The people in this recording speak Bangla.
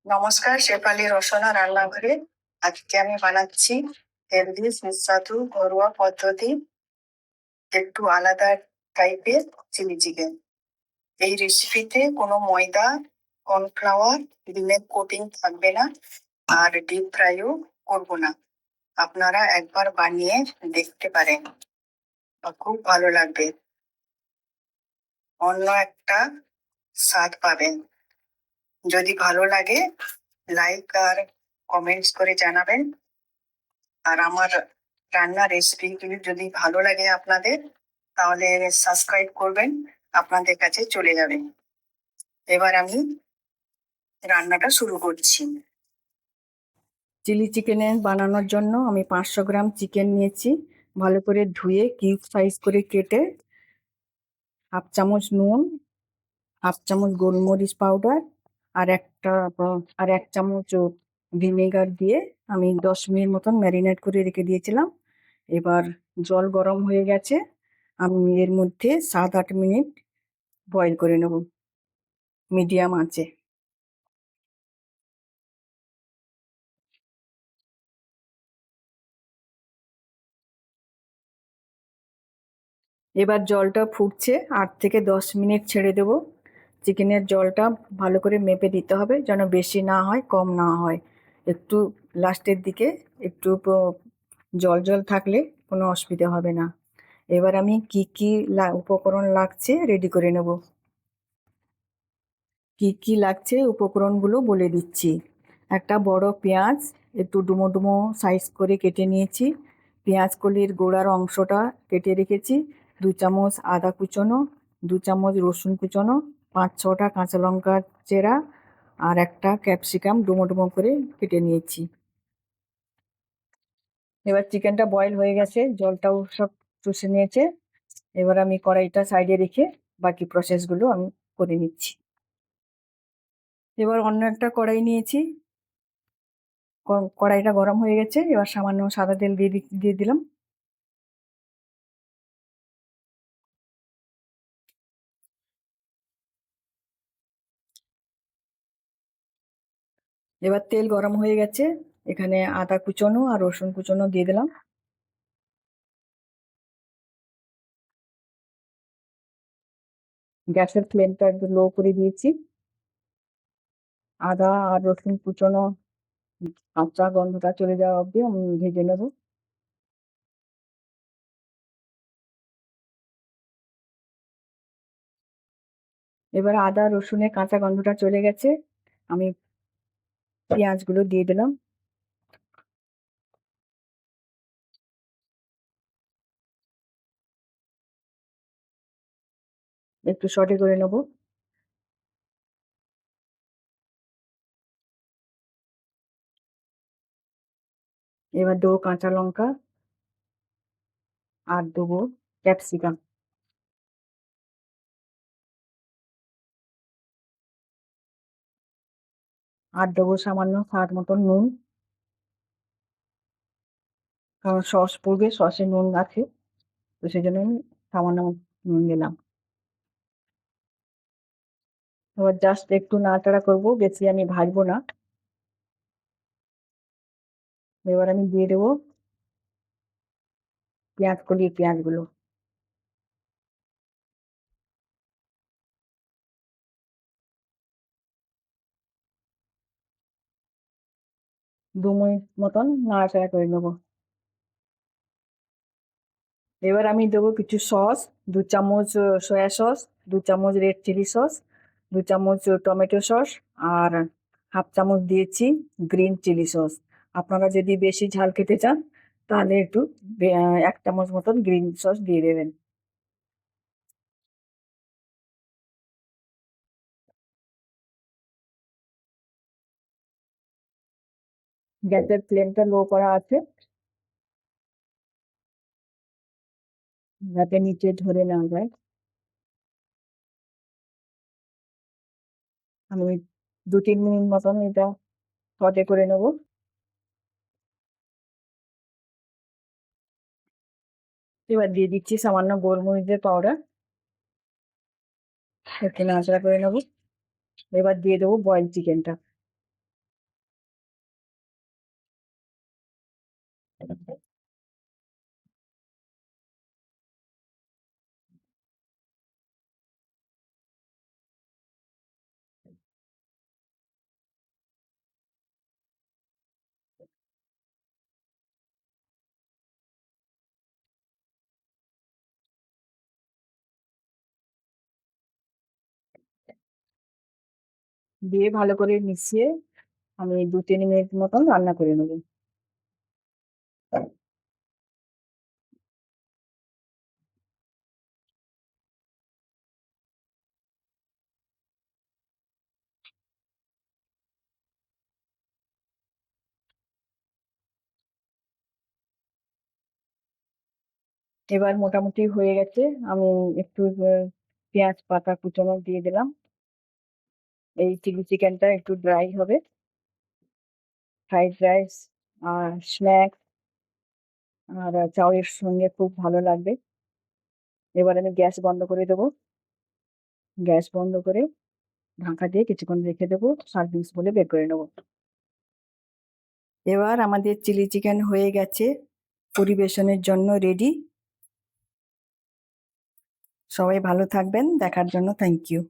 নমস্কার, শেফালি রসনা রান্নাঘরে। আজকে আমি বানাচ্ছি হেলদি সুস্বাদু ঘরোয়া পদ্ধতি একটু আলাদা টাইপের চিলি চিকেন। এই রেসিপিতে কোনো ময়দা, কর্নফ্লাওয়ার, ডিমের কোটিং থাকবে না, আর ডিপ ফ্রাইও করব না। আপনারা একবার বানিয়ে দেখতে পারেন, খুব ভালো লাগবে, অন্য একটা স্বাদ পাবেন। যদি ভালো লাগে লাইক আর কমেন্টস করে জানাবেন। আর আমার রান্নার রেসিপিগুলি যদি ভালো লাগে আপনাদের, তাহলে সাবস্ক্রাইব করবেন, আপনাদের কাছে চলে যাবে। এবার আমি রান্নাটা শুরু করছি। চিলি চিকেনে বানানোর জন্য আমি 500 গ্রাম চিকেন নিয়েছি, ভালো করে ধুয়ে কিউব সাইজ করে কেটে, হাফ চামচ নুন, হাফ চামচ গোলমরিচ পাউডার আর এক চামচ ভিনেগার দিয়ে আমি 10 মিনিট মতন ম্যারিনেট করে রেখে দিয়েছিলাম। এবার জল গরম হয়ে গেছে, আমি এর মধ্যে 7-8 মিনিট বয়েল করে নেব মিডিয়াম আঁচে। এবার জলটা ফুটছে, 8 থেকে 10 মিনিট ছেড়ে দেব। চিকেনের জলটা ভালো করে মেপে দিতে হবে, যেন বেশি না হয় কম না হয়। একটু লাস্টের দিকে একটু জল জল থাকলে কোনো অসুবিধা হবে না। এবার আমি কি কি উপকরণ লাগছে রেডি করে নেব। কি কি লাগছে উপকরণগুলো বলে দিচ্ছি। একটা বড় পেঁয়াজ একটু ডুমো ডুমো সাইজ করে কেটে নিয়েছি। পেঁয়াজ কলির গোড়ার অংশটা কেটে রেখেছি। 2 চামচ আদা কুচোনো, 2 চামচ রসুন কুচোনো, 5-6টা কাঁচা লঙ্কা চেরা, আর একটা ক্যাপসিকাম ডুমো ডুমো করে কেটে নিয়েছি। এবার চিকেনটা বয়েল হয়ে গেছে, জলটাও সব চুষে নিয়েছে। এবার আমি কড়াইটা সাইডে রেখে বাকি প্রসেসগুলো আমি করে নিচ্ছি। এবার অন্য একটা কড়াই নিয়েছি, কড়াইটা গরম হয়ে গেছে। এবার সামান্য সাদা তেল দিয়ে দিলাম। এবার তেল গরম হয়ে গেছে, এখানে আদা কুচোনো আর রসুন কুচোনো দিয়ে দিলাম। গ্যাসের ফ্লেমটা একটু লো করে দিয়েছি। আদা আর রসুন কুচোনো কাঁচা গন্ধটা চলে যাওয়া অব্দি আমি ভেজে নেব। এবার আদা রসুনের কাঁচা গন্ধটা চলে গেছে, আমি পেঁয়াজগুলো দিয়ে দিলাম। একটু সটে করে নেব। এবার দেবো কাঁচা লঙ্কা, আর দেবো ক্যাপসিকাম, আর দেবো সামান্য স্বাদ মতন নুন, কারণ সস পড়বে, সসে নুন আছে, তো সেই জন্য আমি সামান্য নুন দিলাম। এবার জাস্ট একটু নাড়াচাড়া করবো, বেশি আমি ভাজবো না। এবার আমি দিয়ে দেবো পেঁয়াজগুলো। 2 মিনিট মতন নাড়াচাড়া করে নেবো। এবার আমি দেবো কিছু সস, 2 চামচ সয়া সস, 2 চামচ রেড চিলি সস, 2 চামচ টমেটো সস, আর হাফ চামচ দিয়েছি গ্রিন চিলি সস। আপনারা যদি বেশি ঝাল খেতে চান তাহলে একটু 1 চামচ মতন গ্রিন সস দিয়ে দেবেন। গ্যাসের ফ্লেমটা লো করা আছে, যাতে নিচে ধরে না যায়। আমি 2-3 মিনিট মতন এটা সটে করে নেব। এবার দিয়ে দিচ্ছি সামান্য গোলমরিচের পাউডার, একটু নাড়াচাড়া করে নেব। এবার দিয়ে দেবো বয়েলড চিকেনটা। দিয়ে ভালো করে মিশিয়ে আমি ২-৩ মিনিট মতন রান্না করে নেব। এবার মোটামুটি হয়ে গেছে। আমি একটু পেঁয়াজ পাতা কুচানো দিয়ে দিলাম। এই চিলি চিকেনটা একটু ড্রাই হবে। ফ্রাইড রাইস আর স্ন্যাক্স আর চাউয়ের সঙ্গে খুব ভালো লাগবে। এবার আমি গ্যাস বন্ধ করে দেবো। গ্যাস বন্ধ করে ঢাকা দিয়ে কিছুক্ষণ রেখে দেবো। সার্ভিস বলে বের করে নেবো। এবার আমাদের চিলি চিকেন হয়ে গেছে। পরিবেশনের জন্য রেডি। সবাই ভালো থাকবেন। দেখার জন্য থ্যাংক ইউ।